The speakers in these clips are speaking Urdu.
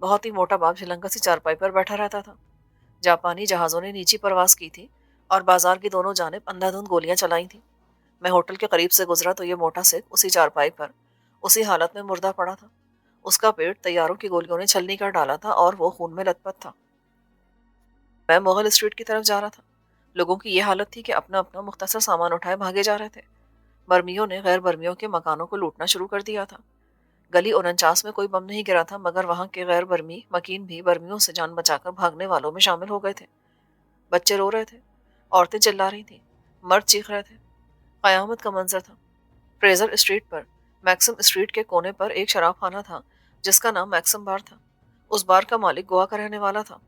بہت ہی موٹا باپ شیلنکا سی چارپائی پر بیٹھا رہتا تھا۔ جاپانی جہازوں نے نیچی پرواز کی تھی اور بازار کی دونوں جانب اندھا دھند گولیاں چلائی تھیں۔ میں ہوٹل کے قریب سے گزرا تو یہ موٹا سکھ اسی چارپائی پر اسی حالت میں مردہ پڑا تھا۔ اس کا پیٹ طیاروں کی گولیوں نے چھلنی کر ڈالا تھا اور وہ خون میں لت پت تھا۔ میں مغل اسٹریٹ کی طرف جا رہا تھا۔ لوگوں کی یہ حالت تھی کہ اپنا اپنا مختصر سامان اٹھائے بھاگے جا رہے تھے۔ برمیوں نے غیر برمیوں کے مکانوں کو لوٹنا شروع کر دیا تھا۔ گلی 49 میں کوئی بم نہیں گرا تھا، مگر وہاں کے غیر برمی مکین بھی برمیوں سے جان بچا کر بھاگنے والوں میں شامل ہو گئے تھے۔ بچے رو رہے تھے، عورتیں چلا رہی تھیں، مرد چیخ رہے تھے۔ قیامت کا منظر تھا۔ فریزر اسٹریٹ پر میکسم اسٹریٹ کے کونے پر ایک شراب خانہ تھا جس کا نام میکسم بار تھا۔ اس بار کا مالک گوا کا رہنے والا تھا۔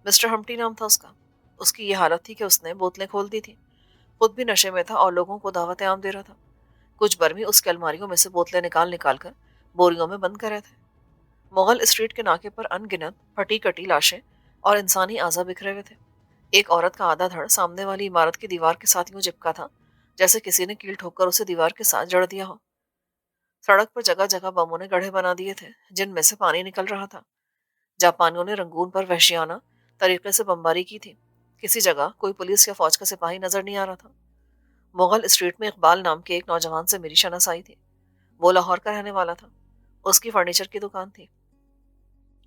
مسٹر ہمٹی نام تھا اس کا۔ اس کی یہ حالت تھی کہ اس نے بوتلیں کھول دی تھیں، خود بھی نشے میں تھا اور لوگوں کو دعوت عام دے رہا تھا۔ کچھ برمی اس کی الماریوں میں سے بوتلیں نکال نکال کر بوریوں میں بند کر رہے تھے۔ مغل اسٹریٹ کے ناکے پر ان گنت پھٹی کٹی لاشیں اور انسانی اعضا بکھرے ہوئے تھے۔ ایک عورت کا آدھا دھڑ سامنے والی عمارت کی دیوار کے ساتھ یوں چپکا تھا جیسے کسی نے کیل ٹھوک کر اسے دیوار کے ساتھ جڑ دیا ہو۔ سڑک پر جگہ جگہ بموں نے گڑھے بنا دیے تھے جن میں سے پانی نکل رہا تھا۔ جاپانیوں نے رنگون پر وحشیانہ طریقے سے بمباری کی تھی۔ کسی جگہ کوئی پولیس یا فوج کا سپاہی نظر نہیں آ رہا تھا۔ مغل اسٹریٹ میں اقبال نام کے ایک نوجوان سے میری شناس آئی تھی۔ وہ لاہور کا رہنے والا تھا۔ اس کی فرنیچر کی دکان تھی۔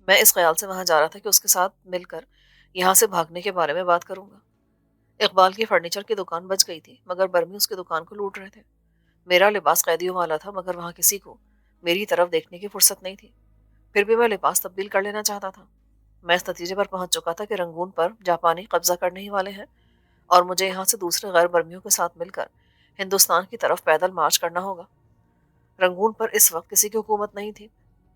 میں اس خیال سے وہاں جا رہا تھا کہ اس کے ساتھ مل کر یہاں سے بھاگنے کے بارے میں بات کروں گا۔ اقبال کی فرنیچر کی دکان بچ گئی تھی مگر برمی اس کی دکان کو لوٹ رہے تھے۔ میرا لباس قیدیوں والا تھا مگر وہاں کسی کو میری طرف دیکھنے کی فرصت نہیں تھی۔ پھر بھی میں لباس تبدیل کر لینا چاہتا تھا۔ میں اس نتیجے پر پہنچ چکا تھا کہ رنگون پر جاپانی قبضہ کرنے ہی والے ہیں اور مجھے یہاں سے دوسرے غیر برمیوں کے ساتھ مل کر ہندوستان کی طرف پیدل مارچ کرنا ہوگا۔ رنگون پر اس وقت کسی کی حکومت نہیں تھی۔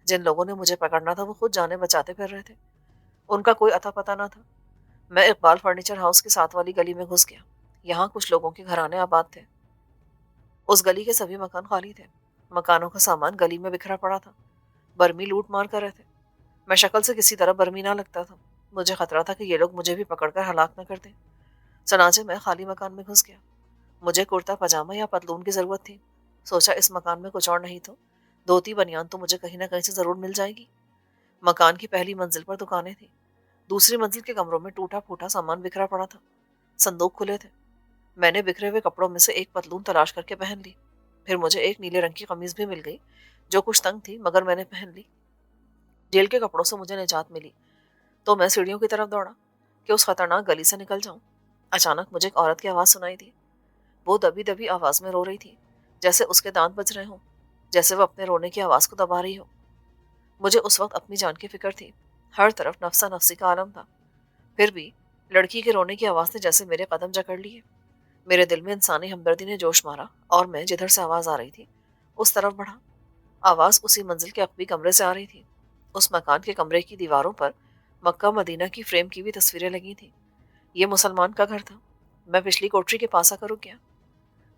جن لوگوں نے مجھے پکڑنا تھا وہ خود جانے بچاتے پھر رہے تھے۔ ان کا کوئی اتا پتہ نہ تھا۔ میں اقبال فرنیچر ہاؤس کے ساتھ والی گلی میں گھس گیا۔ یہاں کچھ لوگوں کے گھرانے آباد تھے۔ اس گلی کے سبھی مکان خالی تھے۔ مکانوں کا سامان گلی میں بکھرا پڑا تھا۔ برمی لوٹ مار کر رہے تھے۔ میں شکل سے کسی طرح برمی نہ لگتا تھا۔ مجھے خطرہ تھا کہ یہ لوگ مجھے بھی پکڑ کر ہلاک نہ کر دیں۔ چنانچہ میں خالی مکان میں گھس گیا۔ مجھے کرتا پاجامہ یا پتلون کی ضرورت تھی۔ سوچا اس مکان میں کچھ اور نہیں تو دھوتی بنیان تو مجھے کہیں نہ کہیں سے ضرور مل جائے گی۔ مکان کی پہلی منزل پر دکانیں تھیں۔ دوسری منزل کے کمروں میں ٹوٹا پھوٹا سامان بکھرا پڑا تھا۔ صندوق کھلے تھے۔ میں نے بکھرے ہوئے کپڑوں میں سے ایک پتلون تلاش کر کے پہن لی۔ پھر مجھے ایک نیلے رنگ کی قمیض بھی مل گئی جو کچھ تنگ تھی مگر میں نے پہن لی۔ جیل کے کپڑوں سے مجھے نجات ملی تو میں سیڑھیوں کی طرف دوڑا کہ اس خطرناک گلی سے نکل جاؤں۔ اچانک مجھے ایک عورت کی آواز سنائی دی۔ وہ دبی دبی آواز میں رو رہی تھی، جیسے اس کے دانت بج رہے ہوں، جیسے وہ اپنے رونے کی آواز کو دبا رہی ہو۔ مجھے اس وقت اپنی جان کی فکر تھی۔ ہر طرف نفسا نفسی کا عالم تھا۔ پھر بھی لڑکی کے رونے کی آواز نے جیسے میرے قدم جکڑ لیے۔ میرے دل میں انسانی ہمدردی نے جوش مارا اور میں جدھر سے آواز آ رہی تھی اس طرف بڑھا۔ آواز اسی منزل کے عقبی کمرے سے آ رہی تھی۔ اس مکان کے کمرے کی دیواروں پر مکہ مدینہ کی فریم کی بھی تصویریں لگی تھیں۔ یہ مسلمان کا گھر تھا۔ میں پچھلی کوٹری کے پاس آ کر رک گیا۔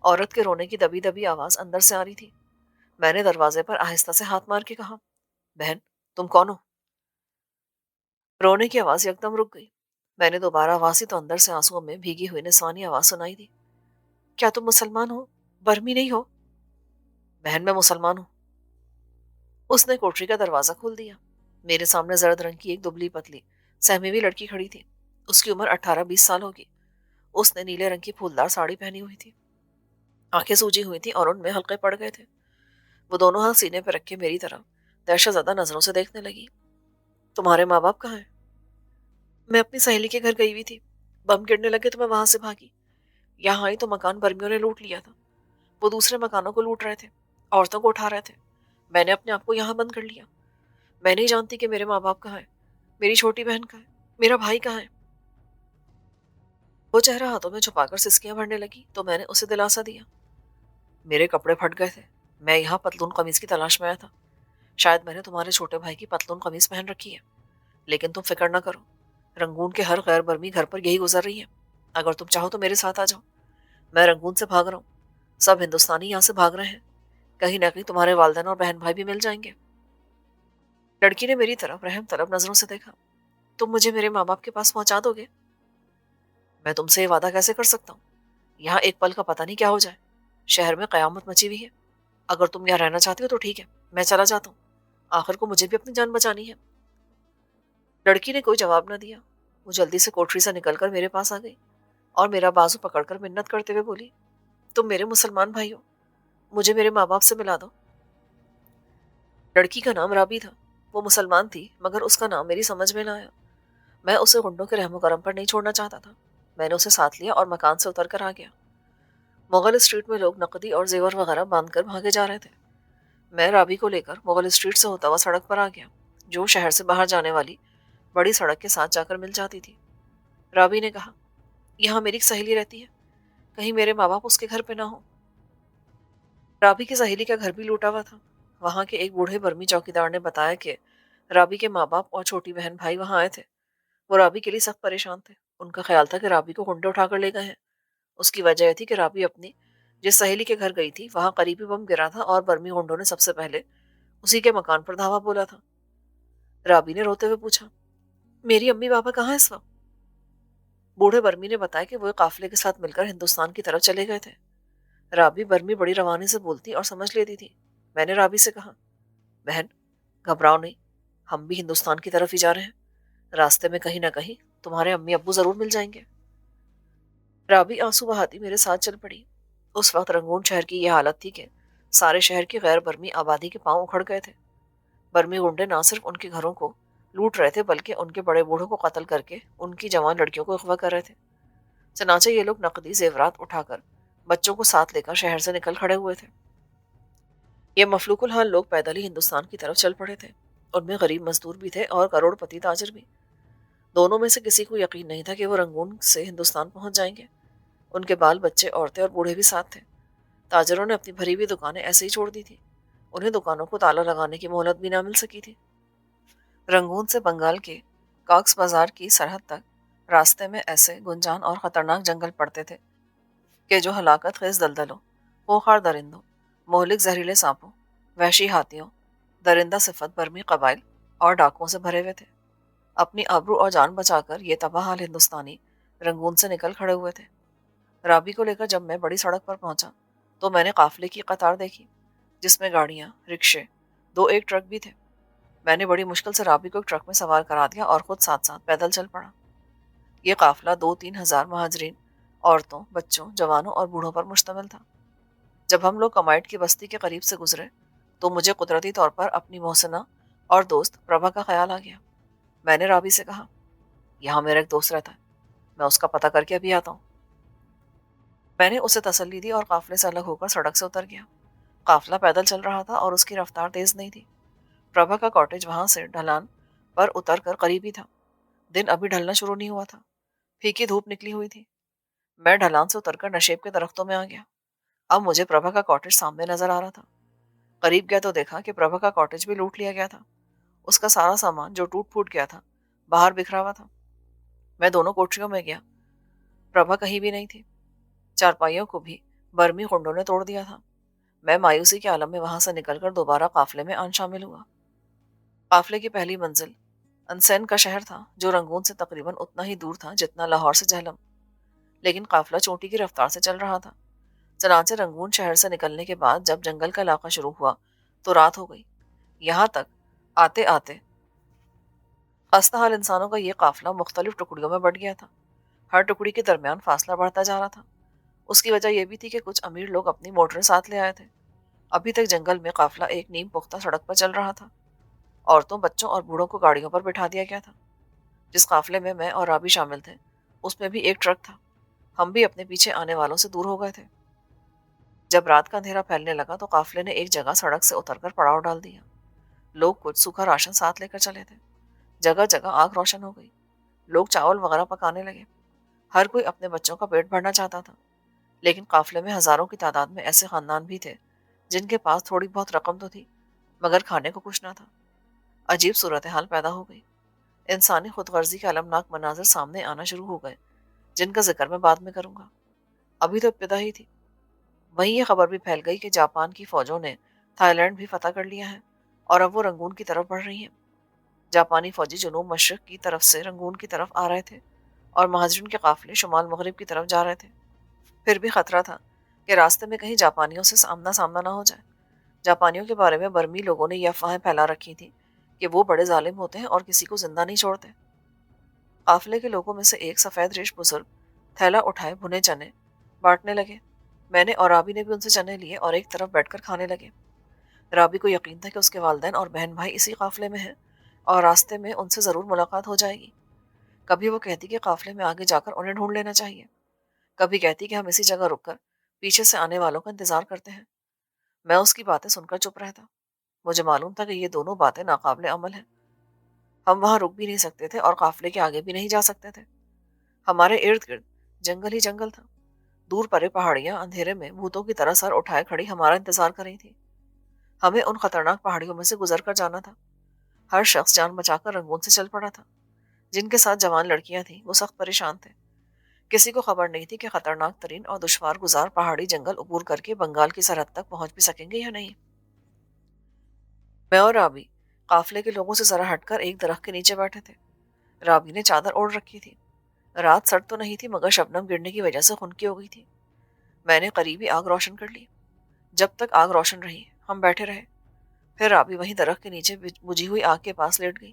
عورت کے رونے کی دبی دبی آواز اندر سے آ رہی تھی۔ میں نے دروازے پر آہستہ سے ہاتھ مار کے کہا، بہن تم کون ہو؟ رونے کی آواز یکدم رک گئی۔ میں نے دوبارہ آواز دی تو اندر سے آنسوؤں میں بھیگی ہوئی نسوانی آواز سنائی دی، کیا تم مسلمان ہو، برمی نہیں ہو؟ بہن میں مسلمان ہوں۔ اس نے کوٹری کا دروازہ کھول دیا۔ میرے سامنے زرد رنگ کی ایک دبلی پتلی سہمی ہوئی لڑکی کھڑی تھی۔ اس کی عمر 18-20 سال ہوگی۔ اس نے نیلے رنگ کی پھولدار ساڑی پہنی ہوئی تھی۔ آنکھیں سوجی ہوئی تھیں اور ان میں حلقے پڑ گئے تھے۔ وہ دونوں ہاتھ سینے پہ رکھ کے میری طرف دہشت زدہ نظروں سے دیکھنے لگی۔ تمہارے ماں باپ کہاں ہیں؟ میں اپنی سہیلی کے گھر گئی ہوئی تھی۔ بم گرنے لگے تو میں وہاں سے بھاگی۔ یہاں آئی تو مکان برمیوں نے لوٹ لیا تھا۔ وہ دوسرے مکانوں کو لوٹ رہے تھے، عورتوں کو اٹھا رہے تھے۔ میں نے اپنے آپ کو یہاں بند کر لیا۔ میں نہیں جانتی کہ میرے ماں باپ کہاں ہیں، میری چھوٹی بہن کہاں ہے، میرا بھائی کہاں ہے۔ وہ چہرہ ہاتھوں میں چھپا کر سسکیاں بھرنے لگی تو میں نے اسے دلاسا دیا۔ میرے کپڑے پھٹ گئے تھے۔ میں یہاں پتلون قمیض کی تلاش میں آیا تھا۔ شاید میں نے تمہارے چھوٹے بھائی کی پتلون قمیض پہن رکھی ہے، لیکن تم فکر نہ کرو، رنگون کے ہر غیر برمی گھر پر یہی گزر رہی ہے۔ اگر تم چاہو تو میرے ساتھ آ جاؤ۔ میں رنگون سے بھاگ رہا ہوں۔ سب ہندوستانی یہاں سے بھاگ رہے ہیں۔ کہیں نہ کہیں تمہارے والدین اور بہن بھائی بھی مل جائیں گے۔ لڑکی نے میری طرف رحم طلب نظروں سے دیکھا۔ تم مجھے میرے ماں باپ کے پاس پہنچا دو گے؟ میں تم سے یہ وعدہ کیسے کر سکتا ہوں؟ یہاں ایک پل کا پتہ نہیں کیا ہو جائے۔ شہر میں قیامت مچی ہوئی ہے۔ اگر تم یہاں رہنا چاہتی ہو تو ٹھیک ہے، میں چلا جاتا ہوں۔ آخر کو مجھے بھی اپنی جان بچانی ہے۔ لڑکی نے کوئی جواب نہ دیا۔ وہ جلدی سے کوٹری سے نکل کر میرے پاس آ گئی اور میرا بازو پکڑ کر منت کرتے ہوئے بولی، تم میرے مسلمان بھائی ہو، مجھے میرے ماں باپ سے ملا دو۔ لڑکی کا نام رابی تھا۔ وہ مسلمان تھی مگر اس کا نام میری سمجھ میں نہ آیا۔ میں اسے گنڈوں کے رحم و کرم پر نہیں چھوڑنا چاہتا تھا۔ میں نے اسے ساتھ لیا اور مکان سے اتر کر آ گیا۔ مغل اسٹریٹ میں لوگ نقدی اور زیور وغیرہ باندھ کر بھاگے جا رہے تھے۔ میں رابی کو لے کر مغل اسٹریٹ سے ہوتا ہوا سڑک پر آ گیا، جو شہر سے باہر جانے والی بڑی سڑک کے ساتھ جا کر مل جاتی تھی۔ رابی نے کہا، یہاں میری ایک سہیلی رہتی ہے، کہیں میرے ماں باپ اس کے گھر پہ نہ ہو۔ رابی کی سہیلی کا گھر بھی لوٹا ہوا تھا۔ وہاں کے ایک بوڑھے برمی چوکیدار نے بتایا کہ رابی کے ماں باپ اور چھوٹی بہن بھائی وہاں آئے تھے۔ وہ رابی کے لیے سخت پریشان تھے۔ ان کا خیال تھا کہ رابی کو گنڈے اٹھا کر لے گئے ہیں۔ اس کی وجہ یہ تھی کہ رابی اپنی جس سہیلی کے گھر گئی تھی وہاں قریبی بم گرا تھا اور برمی گنڈوں نے سب سے پہلے اسی کے مکان پر دھاوا بولا تھا۔ رابی نے روتے ہوئے پوچھا، میری امی بابا کہاں ہیں اس وقت؟ بوڑھے برمی نے بتایا کہ وہ ایک قافلے کے ساتھ مل کر ہندوستان کی طرف چلے گئے تھے۔ رابی برمی بڑی روانی سے بولتی اور سمجھ لیتی تھی۔ میں نے رابی سے کہا، بہن گھبراؤ نہیں، ہم بھی ہندوستان کی طرف ہی جا رہے ہیں، راستے میں کہیں نہ کہیں تمہارے امی ابو ضرور مل جائیں گے۔ رابی آنسو بہاتی میرے ساتھ چل پڑی۔ اس وقت رنگون شہر کی یہ حالت تھی کہ سارے شہر کی غیر برمی آبادی کے پاؤں اکھڑ گئے تھے۔ برمی گنڈے نہ صرف ان کے گھروں کو لوٹ رہے تھے بلکہ ان کے بڑے بوڑھوں کو قتل کر کے ان کی جوان لڑکیوں کو اغوا کر رہے تھے۔ چنانچہ یہ لوگ نقدی زیورات اٹھا کر بچوں کو ساتھ لے کر شہر سے نکل کھڑے ہوئے تھے۔ یہ مفلوک الحال لوگ پیدل ہی ہندوستان کی طرف چل پڑے تھے۔ ان میں غریب مزدور بھی تھے اور کروڑ پتی تاجر بھی۔ دونوں میں سے کسی کو یقین نہیں تھا کہ وہ رنگون سے ہندوستان پہنچ جائیں گے۔ ان کے بال بچے، عورتیں اور بوڑھے بھی ساتھ تھے۔ تاجروں نے اپنی بھری ہوئی دکانیں ایسے ہی چھوڑ دی تھی۔ انہیں دکانوں کو تالا لگانے کی مہلت بھی نہ مل سکی تھی۔ رنگون سے بنگال کے کاکس بازار کی سرحد تک راستے میں ایسے گنجان اور خطرناک جنگل پڑتے تھے کہ جو ہلاکت خیز دلدلوں، خونخوار درندوں، مہلک زہریلے سانپوں، وحشی ہاتھیوں، درندہ صفت برمی قبائل اور ڈاکوؤں سے بھرے ہوئے تھے۔ اپنی آبرو اور جان بچا کر یہ تباہ حال ہندوستانی رنگون سے نکل کھڑے ہوئے تھے۔ رابی کو لے کر جب میں بڑی سڑک پر پہنچا تو میں نے قافلے کی قطار دیکھی، جس میں گاڑیاں، رکشے، دو ایک ٹرک بھی تھے۔ میں نے بڑی مشکل سے رابی کو ایک ٹرک میں سوار کرا دیا اور خود ساتھ ساتھ پیدل چل پڑا۔ یہ قافلہ 2-3 ہزار مہاجرین، عورتوں، بچوں، جوانوں اور بوڑھوں پر مشتمل تھا۔ جب ہم لوگ کمائٹ کی بستی کے قریب سے گزرے تو مجھے قدرتی طور پر اپنی محسنہ اور دوست پربھا کا خیال آ گیا۔ میں نے رابی سے کہا، یہاں میرا ایک دوست رہتا ہے، میں اس کا پتہ کر کے ابھی آتا ہوں۔ میں نے اسے تسلی دی اور قافلے سے الگ ہو کر سڑک سے اتر گیا۔ قافلہ پیدل چل رہا تھا اور اس کی رفتار تیز نہیں تھی۔ پربھا کا کاٹیج وہاں سے ڈھلان پر اتر کر قریب ہی تھا۔ دن ابھی ڈھلنا شروع نہیں ہوا تھا، پھیکی دھوپ نکلی ہوئی تھی۔ میں ڈھلان سے اتر کر نشیب کے درختوں میں آ گیا۔ اب مجھے پربھا کا کاٹیج سامنے نظر آ رہا تھا۔ قریب گیا تو دیکھا کہ پربھا کا کاٹیج بھی لوٹ لیا گیا تھا۔ اس کا سارا سامان جو ٹوٹ پھوٹ گیا تھا باہر بکھرا ہوا تھا۔ میں دونوں کوٹریوں میں گیا، پربھا کہیں بھی نہیں تھی۔ چارپائیوں کو بھی برمی گنڈوں نے توڑ دیا تھا۔ میں مایوسی کے عالم میں وہاں سے نکل کر دوبارہ قافلے میں آن شامل ہوا۔ قافلے کی پہلی منزل انسین کا شہر تھا، جو رنگون سے تقریباً اتنا ہی دور تھا جتنا لاہور سے جہلم۔ لیکن قافلہ چونٹی کی رفتار سے چل رہا تھا۔ چنانچہ رنگون شہر سے نکلنے کے بعد جب جنگل کا علاقہ شروع ہوا تو رات ہو گئی۔ یہاں تک آتے آتے خستہ حال انسانوں کا یہ قافلہ مختلف ٹکڑیوں میں بٹ گیا تھا۔ ہر ٹکڑی کے درمیان فاصلہ بڑھتا جا رہا تھا۔ اس کی وجہ یہ بھی تھی کہ کچھ امیر لوگ اپنی موٹریں ساتھ لے آئے تھے۔ ابھی تک جنگل میں قافلہ ایک نیم پختہ سڑک پر چل رہا تھا۔ عورتوں، بچوں اور بوڑھوں کو گاڑیوں پر بٹھا دیا گیا تھا۔ جس قافلے میں اور رابی شامل تھے اس میں بھی ایک ٹرک تھا۔ ہم بھی اپنے پیچھے آنے والوں سے دور ہو گئے تھے۔ جب رات کا اندھیرا پھیلنے لگا تو قافلے نے ایک جگہ سڑک سے اتر کر پڑاؤ ڈال دیا۔ لوگ کچھ سوکھا راشن ساتھ لے کر چلے تھے۔ جگہ جگہ آگ روشن ہو گئی۔ لوگ چاول وغیرہ پکانے لگے۔ ہر کوئی اپنے بچوں کا پیٹ بھرنا چاہتا تھا۔ لیکن قافلے میں ہزاروں کی تعداد میں ایسے خاندان بھی تھے جن کے پاس تھوڑی بہت رقم تو تھی مگر کھانے کو کچھ نہ تھا۔ عجیب صورتحال پیدا ہو گئی۔ انسانی خود غرضی کے المناک مناظر سامنے آنا شروع ہو گئے جن کا ذکر میں بعد میں کروں گا۔ ابھی تو ابتدا ہی تھی۔ وہیں یہ خبر بھی پھیل گئی کہ جاپان کی فوجوں نے تھائی لینڈ بھی فتح کر لیا ہے اور اب وہ رنگون کی طرف بڑھ رہی ہیں۔ جاپانی فوجی جنوب مشرق کی طرف سے رنگون کی طرف آ رہے تھے اور مہاجرین کے قافلے شمال مغرب کی طرف جا رہے تھے۔ پھر بھی خطرہ تھا کہ راستے میں کہیں جاپانیوں سے سامنا نہ ہو جائے۔ جاپانیوں کے بارے میں برمی لوگوں نے یہ افواہیں پھیلا رکھی تھیں کہ وہ بڑے ظالم ہوتے ہیں اور کسی کو زندہ نہیں چھوڑتے۔ قافلے کے لوگوں میں سے ایک سفید ریش بزرگ تھیلا اٹھائے بھنے چنے بانٹنے لگے۔ میں نے اور رابی نے بھی ان سے چنے لیے اور ایک طرف بیٹھ کر کھانے لگے۔ رابی کو یقین تھا کہ اس کے والدین اور بہن بھائی اسی قافلے میں ہیں اور راستے میں ان سے ضرور ملاقات ہو جائے گی۔ کبھی وہ کہتی کہ قافلے میں آگے جا کر انہیں ڈھونڈ لینا چاہیے، کبھی کہتی کہ ہم اسی جگہ رک کر پیچھے سے آنے والوں کا انتظار کرتے ہیں۔ میں اس کی باتیں سن کر چپ رہتا۔ مجھے معلوم تھا کہ یہ دونوں باتیں ناقابل عمل ہیں۔ ہم وہاں رک بھی نہیں سکتے تھے اور قافلے کے آگے بھی نہیں جا سکتے تھے۔ ہمارے ارد گرد جنگل ہی جنگل تھا۔ دور پرے پہاڑیاں اندھیرے میں بھوتوں کی طرح سر اٹھائے کھڑی ہمارا انتظار کر رہی تھی۔ ہمیں ان خطرناک پہاڑیوں میں سے گزر کر جانا تھا۔ ہر شخص جان بچا کر رنگون سے چل پڑا تھا۔ جن کے ساتھ جوان لڑکیاں تھیں وہ سخت پریشان تھے۔ کسی کو خبر نہیں تھی کہ خطرناک ترین اور دشوار گزار پہاڑی جنگل عبور کر کے بنگال کی سرحد تک پہنچ بھی سکیں گے یا نہیں۔ میں اور رابی قافلے کے لوگوں سے ذرا ہٹ کر ایک درخت کے نیچے بیٹھے تھے۔ رابی نے چادر اوڑھ رکھی تھی۔ رات سرد تو نہیں تھی مگر شبنم گرنے کی وجہ سے خنکی ہو گئی تھی۔ میں نے قریبی آگ روشن کر لی۔ جب تک آگ روشن رہی ہم بیٹھے رہے۔ پھر رابی وہیں درخت کے نیچے بجھی ہوئی آگ کے پاس لیٹ گئی۔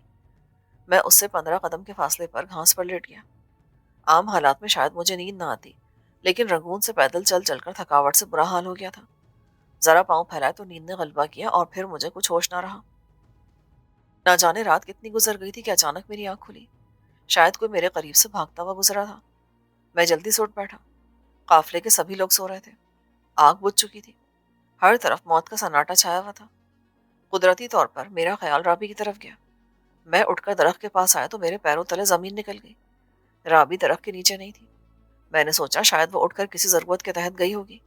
میں اس سے 15 قدم کے فاصلے پر گھاس پر لیٹ گیا۔ عام حالات میں شاید مجھے نیند نہ آتی، لیکن رنگون سے پیدل چل چل کر تھکاوٹ سے برا حال ہو گیا تھا۔ ذرا پاؤں پھیلائے تو نیند نے غلبہ کیا اور پھر مجھے کچھ ہوش نہ رہا۔ نہ جانے رات کتنی گزر گئی تھی کہ اچانک میری آنکھ کھلی۔ شاید کوئی میرے قریب سے بھاگتا ہوا گزرا تھا۔ میں جلدی سے اٹھ بیٹھا۔ قافلے کے سبھی لوگ سو رہے تھے۔ آگ بجھ چکی تھی۔ ہر طرف موت کا سناٹا چھایا ہوا تھا۔ قدرتی طور پر میرا خیال رابی کی طرف گیا۔ میں اٹھ کر درخت کے پاس آیا تو میرے پیروں تلے زمین نکل گئی۔ رابی درخت کے نیچے نہیں تھی۔ میں نے سوچا شاید وہ اٹھ کر کسی ضرورت کے تحت گئی ہوگی۔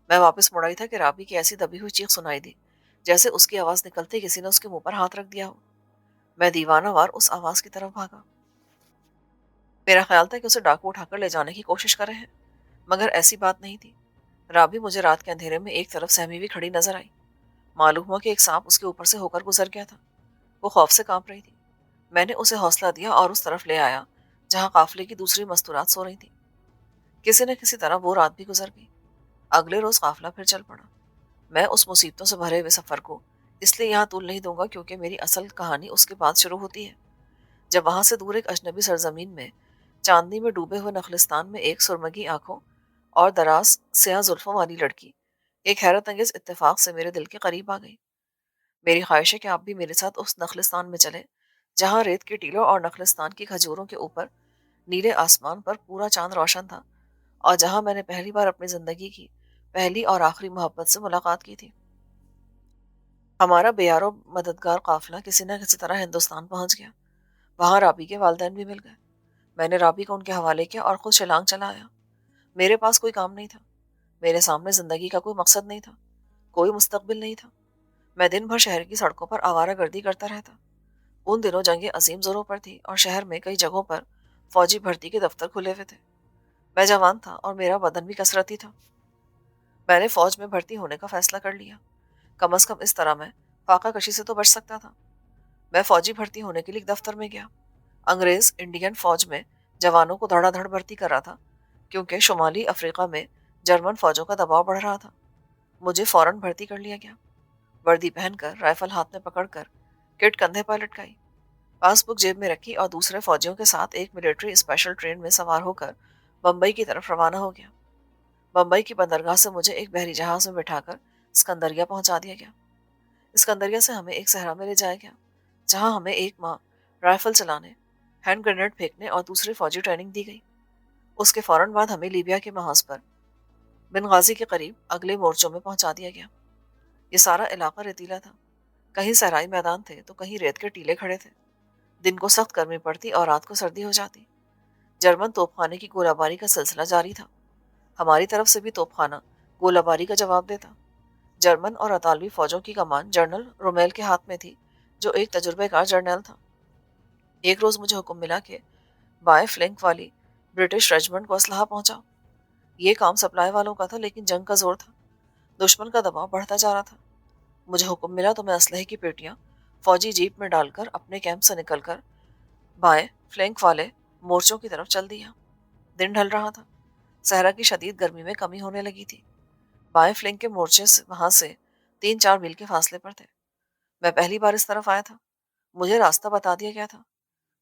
میں واپس مڑ آئی تھا کہ رابی کی ایسی دبی ہوئی چیخ سنائی دی جیسے اس کی آواز نکلتے کسی نے اس کے منہ پر ہاتھ رکھ دیا ہو۔ میں دیوانہ وار اس آواز کی طرف بھاگا۔ میرا خیال تھا کہ اسے ڈاکو اٹھا کر لے جانے کی کوشش کر رہے ہیں، مگر ایسی بات نہیں تھی۔ رابی مجھے رات کے اندھیرے میں ایک طرف سہمی ہوئی کھڑی نظر آئی۔ معلوم ہوا کہ ایک سانپ اس کے اوپر سے ہو کر گزر گیا تھا۔ وہ خوف سے کانپ رہی تھی۔ میں نے اسے حوصلہ دیا اور اس طرف لے آیا جہاں قافلے کی دوسری مستورات سو رہی تھیں۔ کسی نہ کسی طرح وہ رات بھی گزر گئی۔ اگلے روز قافلہ پھر چل پڑا۔ میں اس مصیبتوں سے بھرے ہوئے سفر کو اس لیے یہاں طول نہیں دوں گا کیونکہ میری اصل کہانی اس کے بعد شروع ہوتی ہے، جب وہاں سے دور ایک اجنبی سرزمین میں چاندنی میں ڈوبے ہوئے نخلستان میں ایک سرمگی آنکھوں اور دراز سیاہ زلفوں والی لڑکی ایک حیرت انگیز اتفاق سے میرے دل کے قریب آ گئی۔ میری خواہش ہے کہ آپ بھی میرے ساتھ اس نخلستان میں چلیں جہاں ریت کے ٹیلوں اور نخلستان کی کھجوروں کے اوپر نیلے آسمان پر پورا چاند روشن تھا، اور جہاں میں نے پہلی بار اپنی زندگی کی پہلی اور آخری محبت سے ملاقات کی تھی۔ ہمارا بیار و مددگار قافلہ کسی نہ کسی طرح ہندوستان پہنچ گیا۔ وہاں رابی کے والدین بھی مل گئے۔ میں نے رابی کو ان کے حوالے کیا اور خود شلانگ چلا آیا۔ میرے پاس کوئی کام نہیں تھا۔ میرے سامنے زندگی کا کوئی مقصد نہیں تھا، کوئی مستقبل نہیں تھا۔ میں دن بھر شہر کی سڑکوں پر آوارہ گردی کرتا رہتا۔ ان دنوں جنگ عظیم زوروں پر تھی اور شہر میں کئی جگہوں پر فوجی بھرتی کے دفتر کھلے ہوئے تھے۔ میں جوان تھا اور میرا بدن بھی کثرتی تھا۔ میں نے فوج میں بھرتی ہونے کا فیصلہ کر لیا۔ کم از کم اس طرح میں فاقہ کشی سے تو بچ سکتا تھا۔ میں فوجی بھرتی ہونے کے لیے ایک دفتر میں گیا۔ انگریز انڈین فوج میں جوانوں کو دھڑا دھڑ بھرتی کر رہا تھا کیونکہ شمالی افریقہ میں جرمن فوجوں کا دباؤ بڑھ رہا تھا۔ مجھے فوراً بھرتی کر لیا گیا۔ وردی پہن کر، رائفل ہاتھ میں پکڑ کر، کٹ کندھے پر لٹکائی، پاس بک جیب میں رکھی اور دوسرے فوجیوں کے ساتھ ایک ملٹری اسپیشل ٹرین میں سوار ہو کر بمبئی کی طرف روانہ ہو گیا۔ بمبئی کی بندرگاہ سے مجھے ایک بحری جہاز میں بٹھا کر اسکندریہ پہنچا دیا گیا۔ اسکندریہ سے ہمیں ایک صحرا میں لے جایا گیا جہاں ہمیں ایک ماہ رائفل چلانے، ہینڈ گرینیڈ پھینکنے اور دوسری فوجی ٹریننگ دی گئی۔ اس کے فوراً بعد ہمیں لیبیا کے محاذ پر بنغازی کے قریب اگلے مورچوں میں پہنچا دیا گیا۔ یہ سارا علاقہ ریتیلا تھا۔ کہیں صحرائی میدان تھے تو کہیں ریت کے ٹیلے کھڑے تھے۔ دن کو سخت گرمی پڑتی اور رات کو سردی ہو جاتی۔ جرمن توپ خانے کی گولہ باری کا سلسلہ جاری تھا۔ ہماری طرف سے بھی توپ خانہ گولہ باری کا جواب دیتا۔ جرمن اور اطالوی فوجوں کی کمان جنرل رومیل کے ہاتھ میں تھی جو ایک تجربہ کار جرنیل تھا۔ ایک روز مجھے حکم ملا کہ بائیں فلنک والی برٹش ریجمنٹ کو اسلحہ پہنچاؤ۔ یہ کام سپلائی والوں کا تھا لیکن جنگ کا زور تھا۔ دشمن کا دباؤ بڑھتا جا رہا تھا۔ مجھے حکم ملا تو میں اسلحے کی پیٹیاں فوجی جیپ میں ڈال کر اپنے کیمپ سے نکل کر بائیں فلنک والے مورچوں کی طرف چل دیا۔ دن ڈھل رہا تھا۔ صحرا کی شدید گرمی میں کمی ہونے لگی تھی۔ بائیں فلنک کے مورچے وہاں سے 3-4 میل کے فاصلے پر تھے۔ میں پہلی بار اس طرف آیا تھا۔ مجھے راستہ بتا دیا گیا تھا۔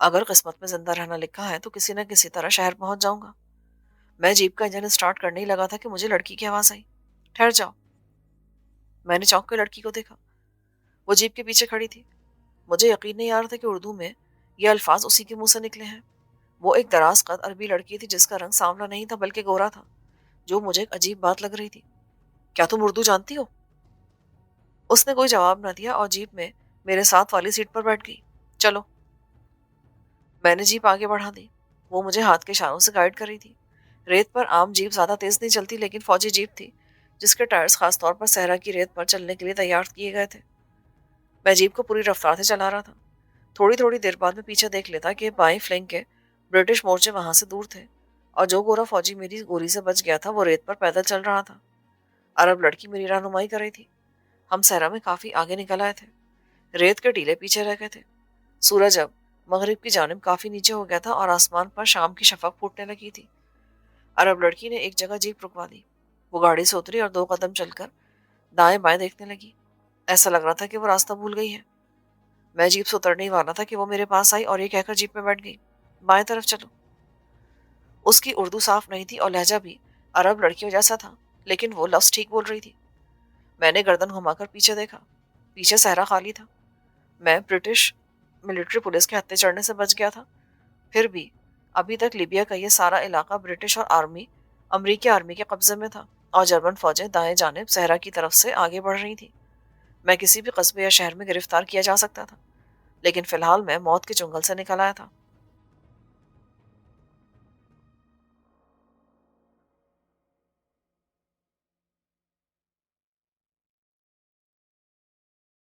اگر قسمت میں زندہ رہنا لکھا ہے تو کسی نہ کسی طرح شہر پہنچ جاؤں گا۔ میں جیپ کا انجن اسٹارٹ کرنے ہی لگا تھا کہ مجھے لڑکی کی آواز آئی۔ ٹھہر جاؤ۔ میں نے چونک کے لڑکی کو دیکھا، وہ جیپ کے پیچھے کھڑی تھی۔ مجھے یقین نہیں آ رہا تھا کہ اردو میں یہ الفاظ اسی کے منہ سے نکلے ہیں۔ وہ ایک دراز قد عربی لڑکی تھی جس کا رنگ سانولا نہیں تھا بلکہ گورا تھا، جو مجھے ایک عجیب بات لگ رہی تھی۔ کیا تم اردو جانتی ہو؟ اس نے کوئی جواب نہ دیا اور جیپ میں میرے ساتھ والی سیٹ پر بیٹھ گئی۔ چلو۔ میں نے جیپ آگے بڑھا دی۔ وہ مجھے ہاتھ کے اشاروں سے گائیڈ کر رہی تھی۔ ریت پر عام جیپ زیادہ تیز نہیں چلتی، لیکن فوجی جیپ تھی جس کے ٹائرز خاص طور پر صحرا کی ریت پر چلنے کے لیے تیار کیے گئے تھے۔ میں جیپ کو پوری رفتار سے چلا رہا تھا۔ تھوڑی تھوڑی دیر بعد میں پیچھے دیکھ لیتا کہ بائیں فلنک کے برٹش مورچے وہاں سے دور تھے، اور جو گورا فوجی میری گولی سے بچ گیا تھا وہ ریت پر پیدل چل رہا تھا۔ عرب لڑکی میری رہنمائی کر رہی تھی۔ ہم صحرا میں کافی آگے نکل آئے تھے۔ ریت کے ٹیلے پیچھے رہ گئے تھے۔ سورج اب مغرب کی جانب کافی نیچے ہو گیا تھا اور آسمان پر شام کی شفق پھوٹنے لگی تھی۔ عرب لڑکی نے ایک جگہ جیپ رکوا دی۔ وہ گاڑی سے اتری اور 2 قدم چل کر دائیں بائیں دیکھنے لگی۔ ایسا لگ رہا تھا کہ وہ راستہ بھول گئی ہے۔ میں جیپ سے اترنے ہی والا تھا کہ وہ میرے پاس آئی اور یہ کہہ کر جیپ میں بیٹھ گئی، بائیں طرف چلو۔ اس کی اردو صاف نہیں تھی اور لہجہ بھی عرب لڑکیوں جیسا تھا، لیکن وہ لفظ ٹھیک بول رہی تھی۔ میں نے گردن گھما کر پیچھے دیکھا۔ پیچھے صحرا خالی تھا۔ میں برٹش ملٹری پولیس کے ہتھے چڑھنے سے بچ گیا تھا، پھر بھی ابھی تک لیبیا کا یہ سارا علاقہ برٹش اور امریکی آرمی کے قبضے میں تھا، اور جرمن فوجیں دائیں جانب صحرا کی طرف سے آگے بڑھ رہی تھیں۔ میں کسی بھی قصبے یا شہر میں گرفتار کیا جا سکتا تھا، لیکن فی الحال میں موت کے چنگل سے نکل آیا تھا۔